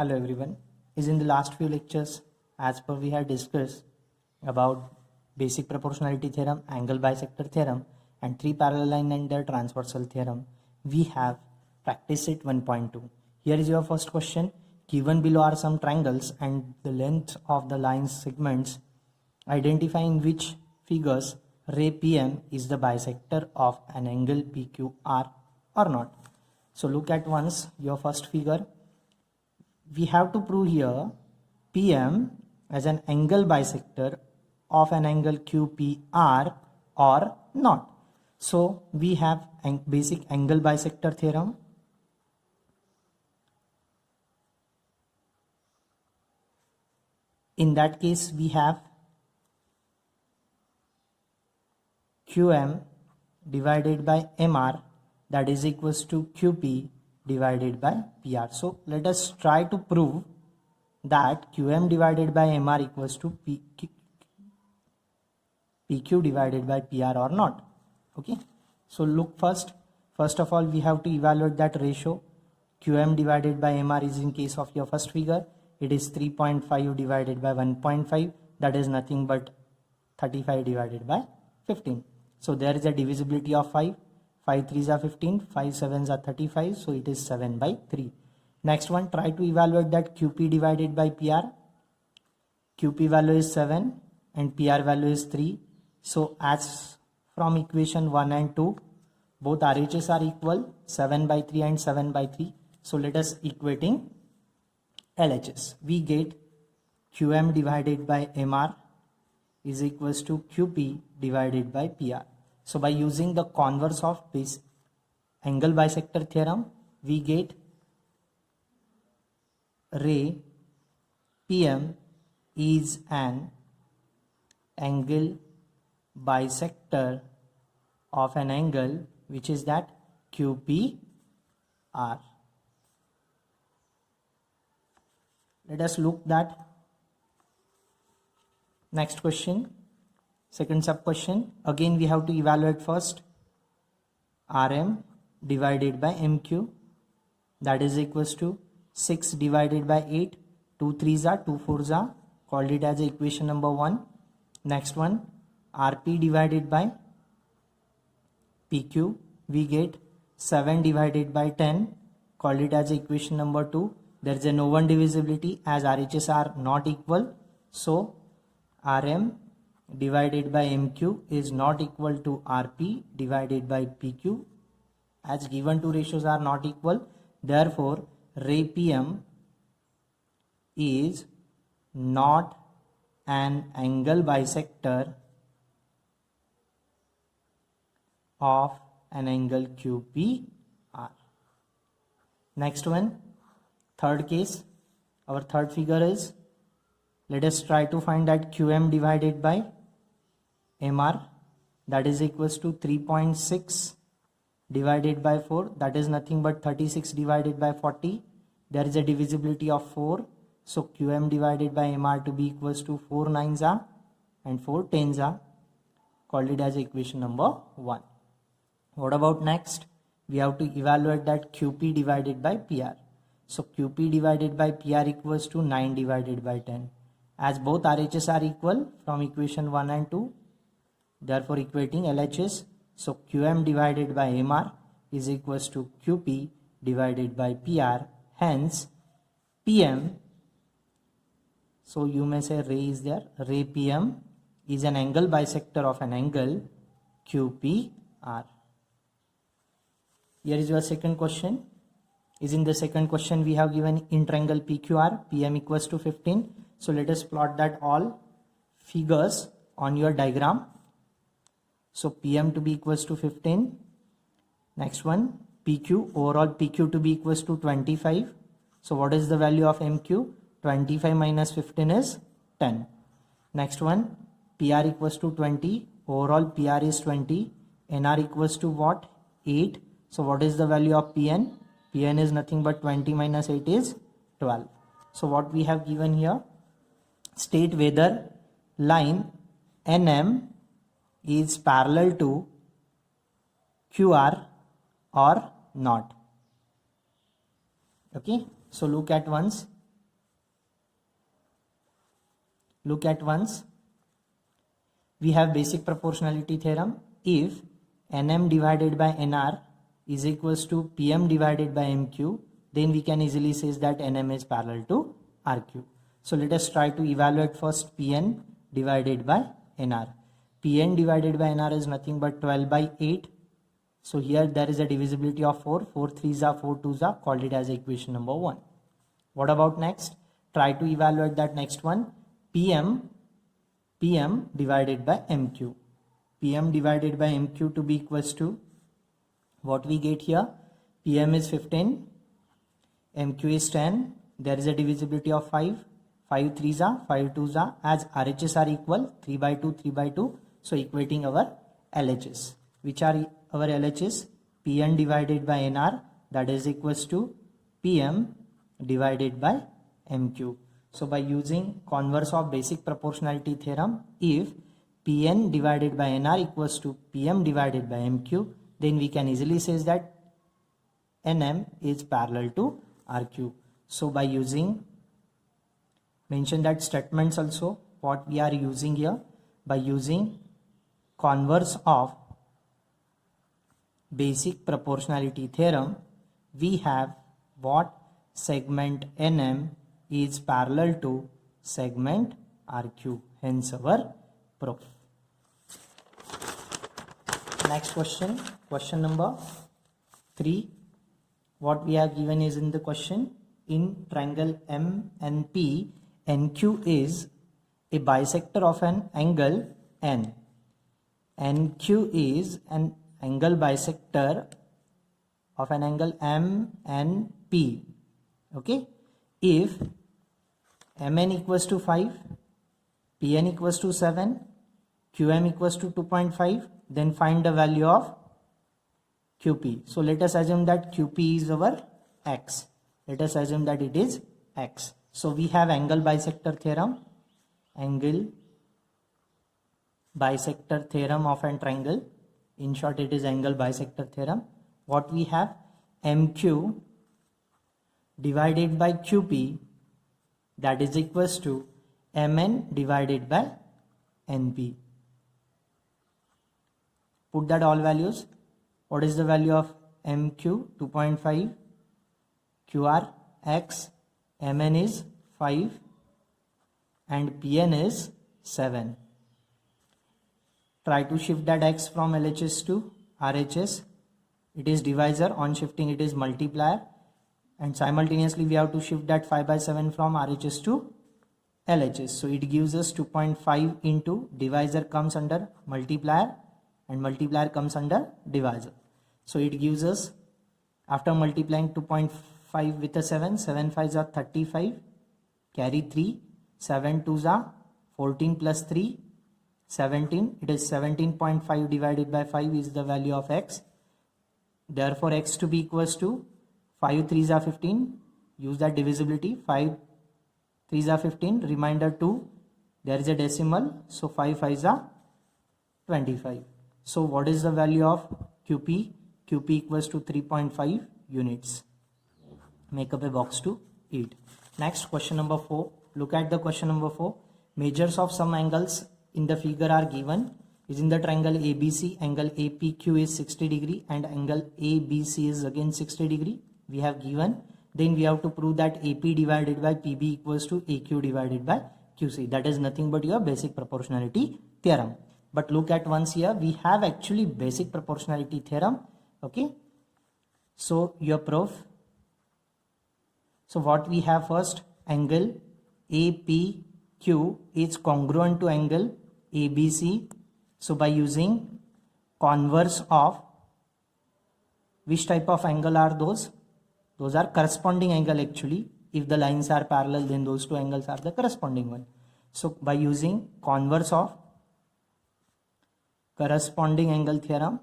Hello everyone. Is in the last few lectures, as per we had discussed about basic proportionality theorem, angle bisector theorem, and three parallel line and their transversal theorem, we have practiced it 1.2. Here is your first question. Given below are some triangles and the length of the line segments. Identify in which figures ray PM is the bisector of an angle PQR or not. So look at once your first figure. We have to prove here PM as an angle bisector of an angle QPR or not. So we have basic angle bisector theorem. In that case, we have QM divided by MR, that is equals to QP divided by PR. So let us try to prove that QM divided by MR equals to PQ divided by PR or not. Okay. So look first of all we have to evaluate that ratio. QM divided by MR is in case of your first figure. It is 3.5 divided by 1.5. That is nothing but 35 divided by 15. So there is a divisibility of 5. 5 3s are 15, 5 7s are 35, so it is 7 by 3. Next one, try to evaluate that QP divided by PR. QP value is 7 and PR value is 3. So as from equation 1 and 2, both RHS are equal, 7 by 3 and 7 by 3. So let us equating LHS. We get QM divided by MR is equals to QP divided by PR. So by using the converse of this angle bisector theorem, we get ray PM is an angle bisector of an angle which is that QPR. Let us look that next question. Second sub question, again we have to evaluate first RM divided by MQ, that is equals to 6 divided by 8, 2 3s are 2 4s are, called it as equation number 1. Next one, RP divided by PQ, we get 7 divided by 10, called it as equation number 2. There is a no one divisibility as RHS are not equal, so RM divided by MQ is not equal to RP divided by PQ, as given two ratios are not equal. Therefore ray PM is not an angle bisector of an angle QPR. Next one, third case, our third figure is, let us try to find that QM divided by MR, that is equals to 3.6 divided by 4, that is nothing but 36 divided by 40. There is a divisibility of 4, so QM divided by MR to be equals to 4 9s are and 4 10s are, called it as equation number 1. What about next? We have to evaluate that QP divided by PR. So QP divided by PR equals to 9 divided by 10. As both RHS are equal from equation 1 and 2, therefore equating LHS. So QM divided by MR is equals to QP divided by PR. Hence PM, so you may say ray is there, ray PM is an angle bisector of an angle QPR. Here is your second question. Is in the second question we have given in triangle PQR, PM equals to 15. So let us plot that all figures on your diagram. So PM to be equals to 15. Next one, PQ, overall PQ to be equals to 25. So what is the value of MQ? 25 minus 15 is 10. Next one, PR equals to 20. Overall PR is 20. NR equals to what? 8. So what is the value of PN? PN is nothing but 20 minus 8 is 12. So what we have given here, state whether line NM is parallel to QR or not. Okay, so look at once. Look at once. We have basic proportionality theorem. If Nm divided by Nr is equals to Pm divided by Mq, then we can easily say that Nm is parallel to Rq. So let us try to evaluate first Pn divided by Nr. Pn divided by Nr is nothing but 12 by 8. So here there is a divisibility of 4. 4 3s are 4 2s are, called it as equation number 1. What about next? Try to evaluate that next one. Pm divided by Mq. Pm divided by Mq to be equals to what we get here. Pm is 15, Mq is 10. There is a divisibility of 5. 5 3s are, 5 2s are. As RHS are equal, 3 by 2, 3 by 2. So equating our LHS. Which are our LHS? Pn divided by Nr, that is equals to Pm divided by Mq. So by using converse of basic proportionality theorem, if Pn divided by Nr equals to Pm divided by Mq, then we can easily say that Nm is parallel to Rq. So by using, mention that statements also, what we are using here, by using converse of basic proportionality theorem, we have what? Segment Nm is parallel to segment Rq, hence our proof. Next question, question number 3. What we have given is in the question, in triangle MNP, NQ is a bisector of an angle N. NQ is an angle bisector of an angle MNP. Okay, if Mn equals to 5, Pn equals to 7, Qm equals to 2.5, then find the value of QP. So let us assume that QP is our X. Let us assume that it is X. So we have angle bisector theorem. Angle bisector theorem of an triangle. In short, it is angle bisector theorem. What we have? MQ divided by QP, that is equals to Mn divided by Np. Put that all values. What is the value of MQ? 2.5. QR X. Mn is 5 and Pn is 7. Try to shift that X from LHS to RHS. It is divisor. On shifting it is multiplier. And simultaneously we have to shift that 5 by 7 from RHS to LHS. So it gives us 2.5 into divisor comes under multiplier and multiplier comes under divisor. So it gives us, after multiplying 2.5 with a 7, 7 5s are 35, carry 3, 7 2s are 14 plus 3, 17. It is 17.5 divided by 5 is the value of X. Therefore X to be equals to 5 3s are 15. Use that divisibility. 5 3s are 15. Remainder 2. There is a decimal. So 5 5s are 25. So what is the value of QP? QP equals to 3.5 units. Make up a box to eat. Next, question number 4. Look at the question number 4. Measures of some angles in the figure are given. Is in the triangle ABC, angle APQ is 60 degree and angle ABC is again 60 degree. We have given. Then we have to prove that AP divided by PB equals to AQ divided by QC. That is nothing but your basic proportionality theorem. But look at once here, we have actually basic proportionality theorem. Okay. So your proof. So what we have first, angle APQ is congruent to angle ABC. So by using converse of, which type of angle are those? Those are corresponding angle actually. If the lines are parallel, then those two angles are the corresponding one. So by using converse of corresponding angle theorem,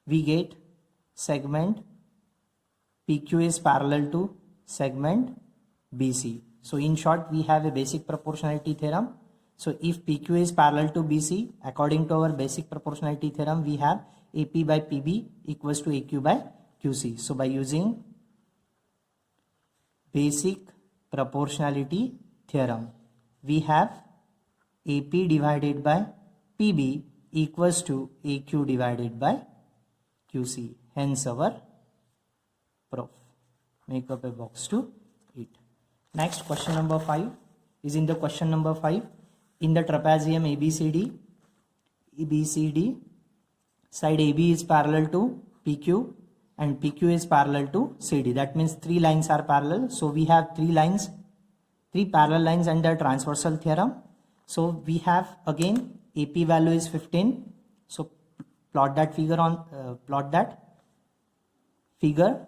we get segment PQ is parallel to segment BC. So in short, we have a basic proportionality theorem. So if PQ is parallel to BC, according to our basic proportionality theorem, we have AP by PB equals to AQ by QC. So by using basic proportionality theorem. We have AP divided by PB equals to AQ divided by QC. Hence our proof. Make up a box to it. Next, question number 5 is in the question number 5. In the trapezium ABCD, side AB is parallel to PQ and PQ is parallel to CD. That means three lines are parallel. So we have three parallel lines under transversal theorem. So we have again AP value is 15. So plot that figure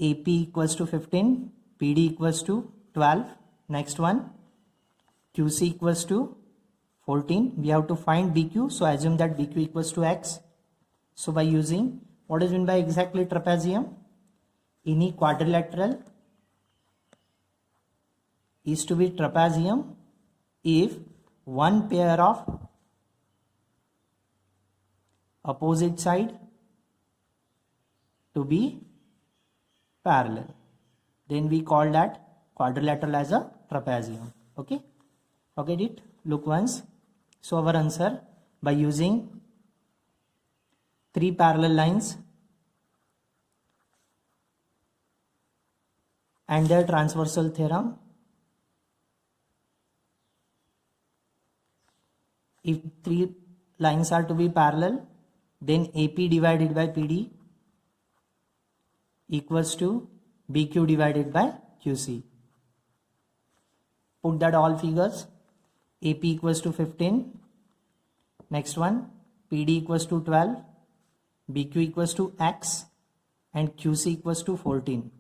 AP equals to 15, PD equals to 12. Next one, QC equals to 14. We have to find BQ. So assume that BQ equals to X. So by using what is meant by exactly trapezium? Any quadrilateral is to be trapezium if one pair of opposite side to be parallel. Then we call that quadrilateral as a trapezium. Okay, forget it. Look once. So our answer, by using three parallel lines and their transversal theorem, if three lines are to be parallel, then AP divided by PD equals to BQ divided by QC. Put that all figures. AP equals to 15. Next one, PD equals to 12. BQ equals to X and QC equals to 14.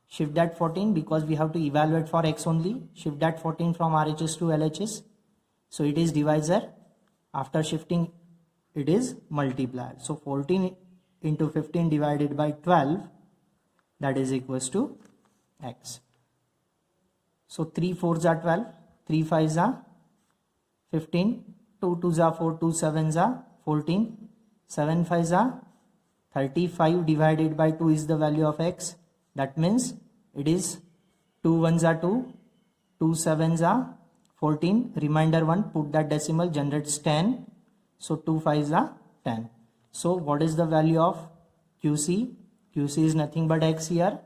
Shift that 14 because we have to evaluate for X only. Shift that 14 from RHS to LHS. So it is divisor. After shifting, it is multiplier. So 14 into 15 divided by 12, that is equals to X. So 3 4s are 12, 3 5s are 15, 2 2s are 4, 2 7s are 14, 7 5s are 35 divided by 2 is the value of X. That means it is 2 1s are 2, 2 7s are 14, remainder 1, put that decimal, generates 10. So 2 5s are 10. So what is the value of QC? QC is nothing but X here.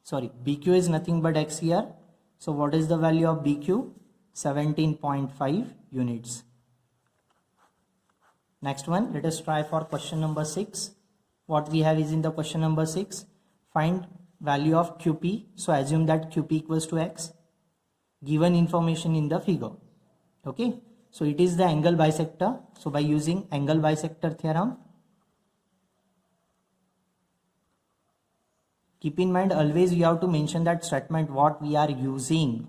Sorry, BQ is nothing but X here. So what is the value of BQ? 17.5 units. Next one, let us try for question number 6. What we have is in the question number 6. Find value of QP. So assume that QP equals to X. Given information in the figure. Okay. So it is the angle bisector. So by using angle bisector theorem, keep in mind always you have to mention that statement what we are using.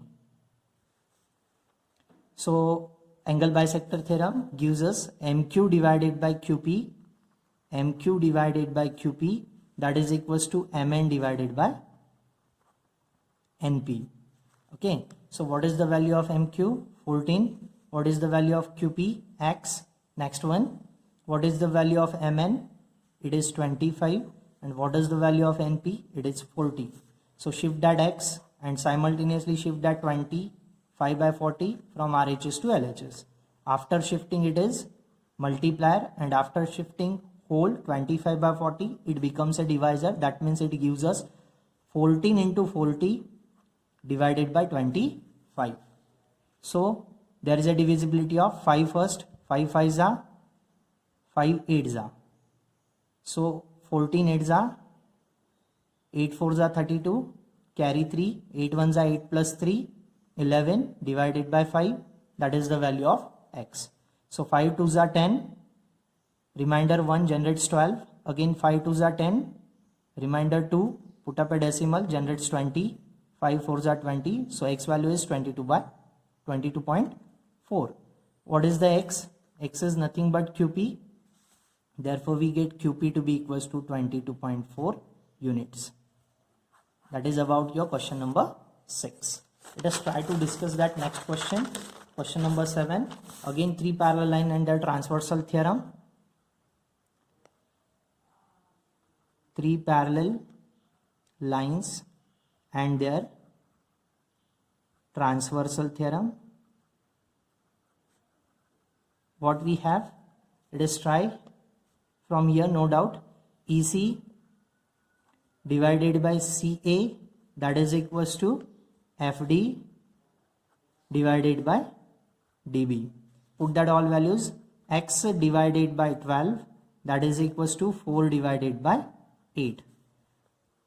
So angle bisector theorem gives us MQ divided by QP, MQ divided by QP, that is equals to MN divided by NP. Okay, so what is the value of MQ? 14. What is the value of QP? X. Next one, what is the value of MN? It is 25. And what is the value of NP? It is 40. So shift that X and simultaneously shift that 25 by 40 from RHS to LHS. After shifting it is multiplier, and after shifting whole 25 by 40 it becomes a divisor. That means it gives us 14 into 40 divided by 25. So there is a divisibility of 5 first, 5 5s are 5 8s are. So 14 8s are 8 4s are 32, carry 3, 8 1s are 8 plus 3, 11 divided by 5, that is the value of X. So 5 2s are 10, remainder 1 generates 12, again 5 2s are 10, remainder 2, put up a decimal, generates 20, 5 4s are 20, so X value is 22.4. What is the X? X is nothing but QP. Therefore, we get QP to be equals to 22.4 units. That is about your question number 6. Let us try to discuss that next question. Question number 7. Again, 3 parallel line and their transversal theorem. 3 parallel lines and their transversal theorem. What we have, let us try from here. No doubt, EC divided by CA, that is equals to FD divided by DB. Put that all values. X divided by 12, that is equals to 4 divided by 8.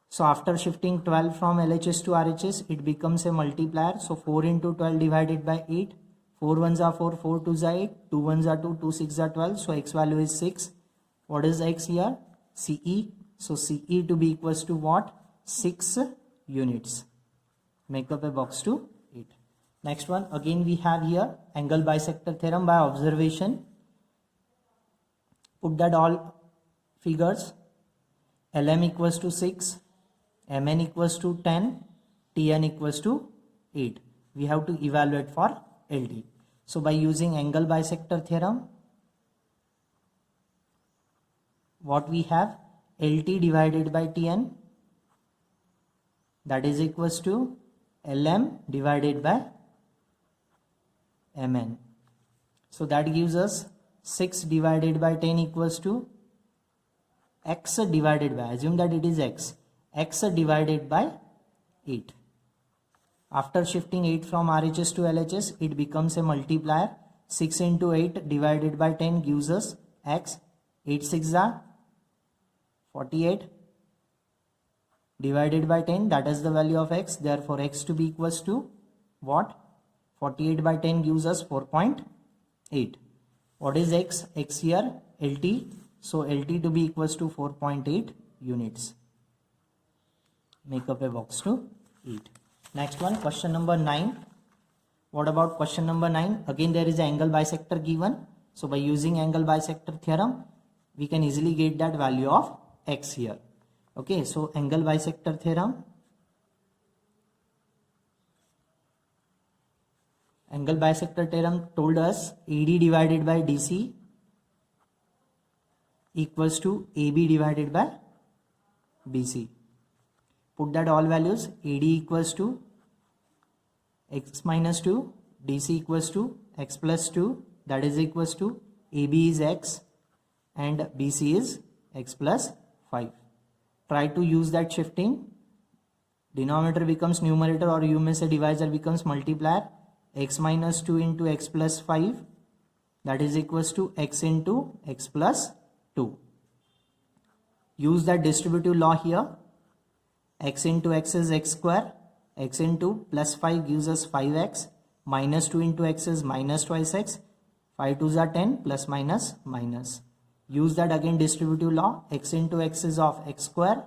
So after shifting 12 from LHS to RHS, it becomes a multiplier. So 4 into 12 divided by 8. 4 1s are 4, 4 2s are 8, 2 1s are 2, 2 6s are 12. So X value is 6. What is X here? CE. So CE to be equals to what? 6 units. Make up a box to 8. Next one, again we have here angle bisector theorem by observation. Put that all figures. LM equals to 6, MN equals to 10, TN equals to 8. We have to evaluate for LT. So by using angle bisector theorem, what we have? LT divided by TN, that is equals to LM divided by MN. So that gives us 6 divided by 10 equals to X divided by, assume that it is X divided by 8. After shifting 8 from RHS to LHS, it becomes a multiplier. 6 into 8 divided by 10 gives us X. 8 6 are 48 divided by 10, that is the value of X. Therefore X to be equals to what? 48 by 10 gives us 4.8. What is X? X here LT. So LT to be equals to 4.8 units. Make up a box to 8. Next one, question number 9. What about question number 9? Again there is an angle bisector given. So by using angle bisector theorem, we can easily get that value of X here. Okay, so angle bisector theorem. Angle bisector theorem told us AD divided by DC equals to AB divided by BC. Put that all values. AD equals to X minus 2, DC equals to X plus 2, that is equals to AB is X and BC is X plus 5. Try to use that shifting. Denominator becomes numerator, or you may say divisor becomes multiplier. X minus 2 into X plus 5, that is equals to X into X plus 2. Use that distributive law here. X into X is X square. X into plus 5 gives us 5X. Minus 2 into X is minus twice X. 5 2s are 10, plus minus minus. Use that again distributive law. X into X is of X square.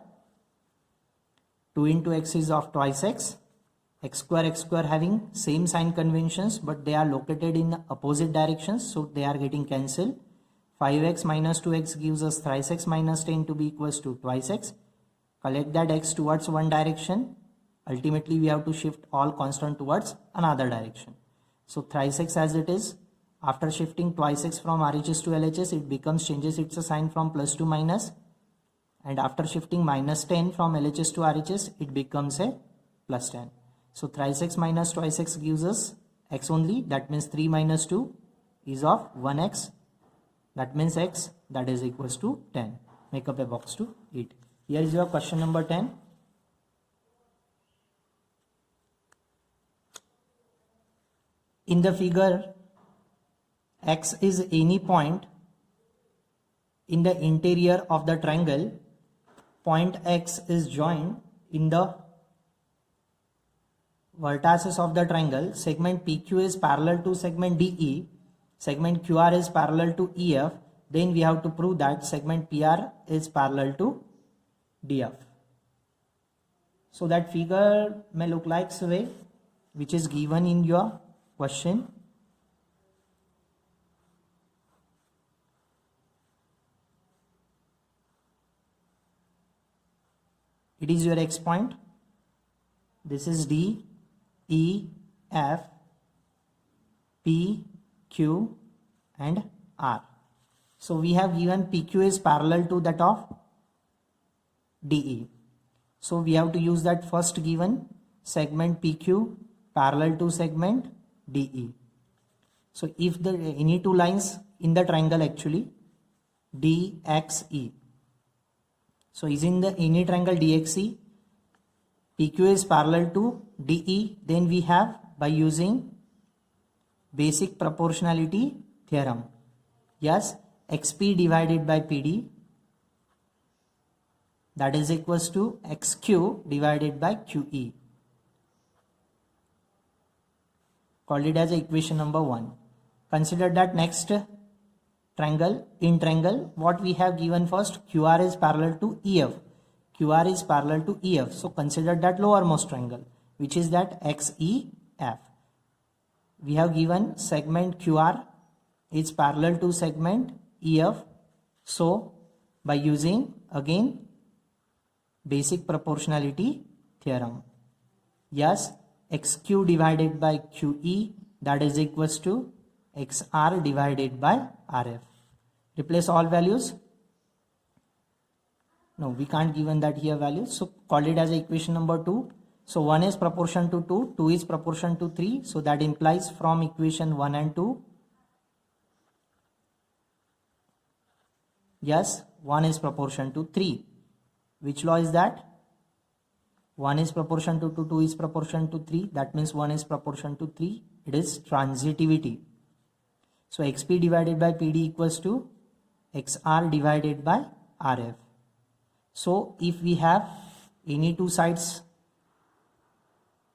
2 into X is of twice X. X square having same sign conventions, but they are located in opposite directions, so they are getting cancelled. 5X minus 2X gives us thrice X minus 10 to be equals to twice X. Collect that X towards one direction. Ultimately we have to shift all constant towards another direction. So thrice X as it is. After shifting twice X from RHS to LHS, it becomes, changes its a sign from plus to minus. And after shifting minus 10 from LHS to RHS, it becomes a plus 10. So thrice X minus twice X gives us X only. That means 3 minus 2 is of 1X. That means X, that is equals to 10. Make up a box to 8. Here is your question number 10. In the figure, X is any point in the interior of the triangle. Point X is joined in the vertices of the triangle. Segment PQ is parallel to segment DE. Segment QR is parallel to EF. Then we have to prove that segment PR is parallel to DF. So that figure may look like this way, which is given in your question. It is your X point. This is D, E, F, P, Q and R. So we have given PQ is parallel to that of DE. So we have to use that first given segment PQ parallel to segment DE. So if the any two lines in the triangle actually DXE. So is in the any triangle DXE, PQ is parallel to DE, then we have by using basic proportionality theorem. Yes, XP divided by PD, that is equals to XQ divided by QE. Called it as equation number 1. Consider that next triangle, in triangle, what we have given first, QR is parallel to EF. QR is parallel to EF. So consider that lowermost triangle, which is that XEF. We have given segment QR is parallel to segment EF. So by using again basic proportionality theorem, yes, XQ divided by QE, that is equals to XR divided by RF. Replace all values. No, we can't given that here values. So call it as equation number 2. So 1 is proportion to 2, 2 is proportion to 3. So that implies from equation 1 and 2. Yes, 1 is proportion to 3. Which law is that? 1 is proportion to 2, 2 is proportion to 3. That means 1 is proportion to 3. It is transitivity. So XP divided by PD equals to XR divided by RF. So if we have any two sides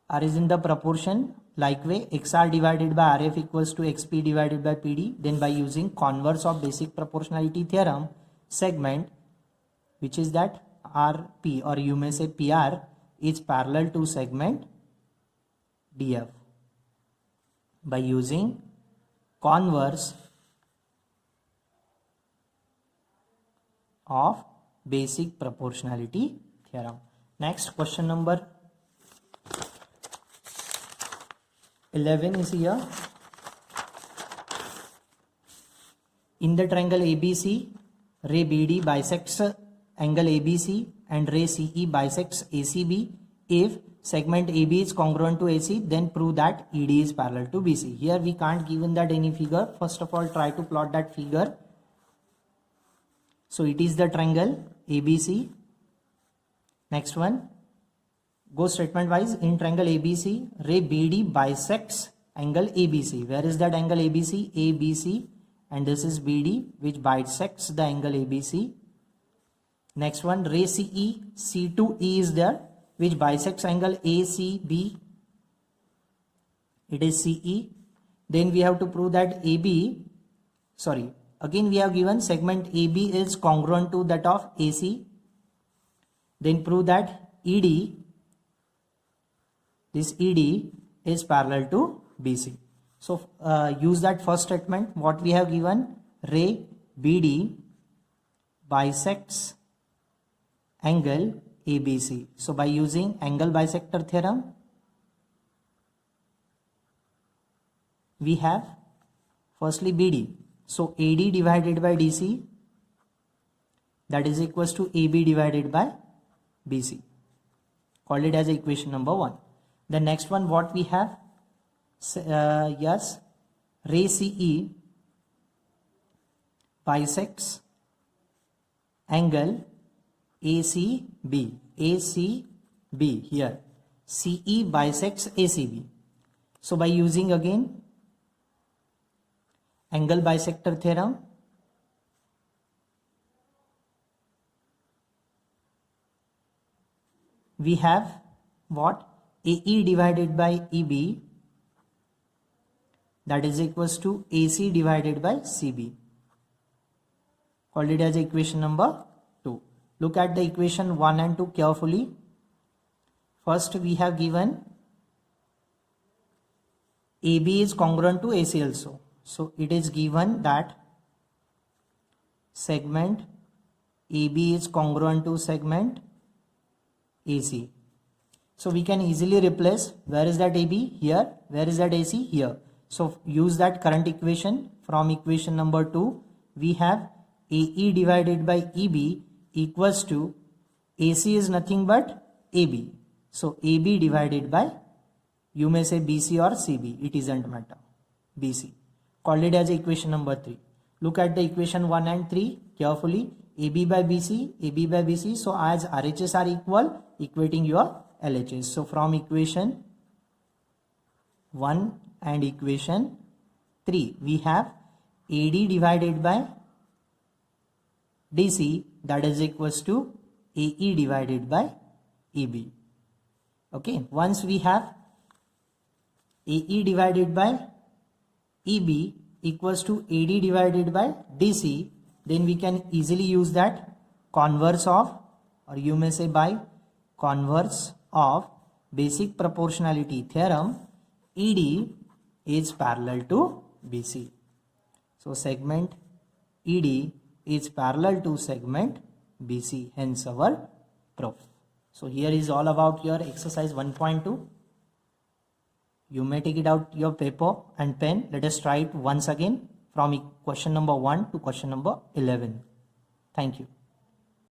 are is in the proportion, like way XR divided by RF equals to XP divided by PD, then by using converse of basic proportionality theorem, segment which is that RP or you may say PR is parallel to segment DF. By using converse of basic proportionality theorem. Next question number 11 is here. In the triangle ABC, ray BD bisects angle ABC and ray CE bisects ACB. If segment AB is congruent to AC, then prove that ED is parallel to BC. Here we can't given that any figure. First of all, try to plot that figure. So it is the triangle ABC. Next one, go statement wise. In triangle ABC, ray BD bisects angle ABC. Where is that angle ABC? ABC, and this is BD, which bisects the angle ABC. Next one, ray CE, C2E is there, which bisects angle ACB. It is CE. Then we have to prove that again we have given segment AB is congruent to that of AC. Then prove that this ED is parallel to BC. So use that first statement. What we have given, ray BD bisects angle ABC. So by using angle bisector theorem, we have firstly BD. So AD divided by DC, that is equals to AB divided by BC. Call it as equation number 1. The next one, what we have, yes, ray CE bisects angle ACB. ACB here. CE bisects ACB. So by using again angle bisector theorem, we have what? AE divided by EB, that is equals to AC divided by CB. Called it as equation number 2. Look at the equation 1 and 2 carefully. First we have given AB is congruent to AC also. So it is given that segment AB is congruent to segment AC. So we can easily replace, where is that AB? Here. Where is that AC? Here. So use that current equation. From equation number 2, we have AE divided by EB equals to AC is nothing but AB. So AB divided by, you may say BC or CB, it isn't matter, BC. Called it as equation number 3. Look at the equation 1 and 3 carefully. AB by BC, AB by BC. So as RHS are equal, equating your LHS. So from equation 1 and equation 3, we have AD divided by DC, that is equals to AE divided by EB. Okay, once we have AE divided by EB equals to AD divided by DC, then we can easily use that converse of, or you may say by converse of basic proportionality theorem, ED is parallel to BC. So segment ED is parallel to segment BC, hence our proof. So here is all about your exercise 1.2. You may take it out your paper and pen. Let us try it once again from question number 1 to question number 11. Thank you.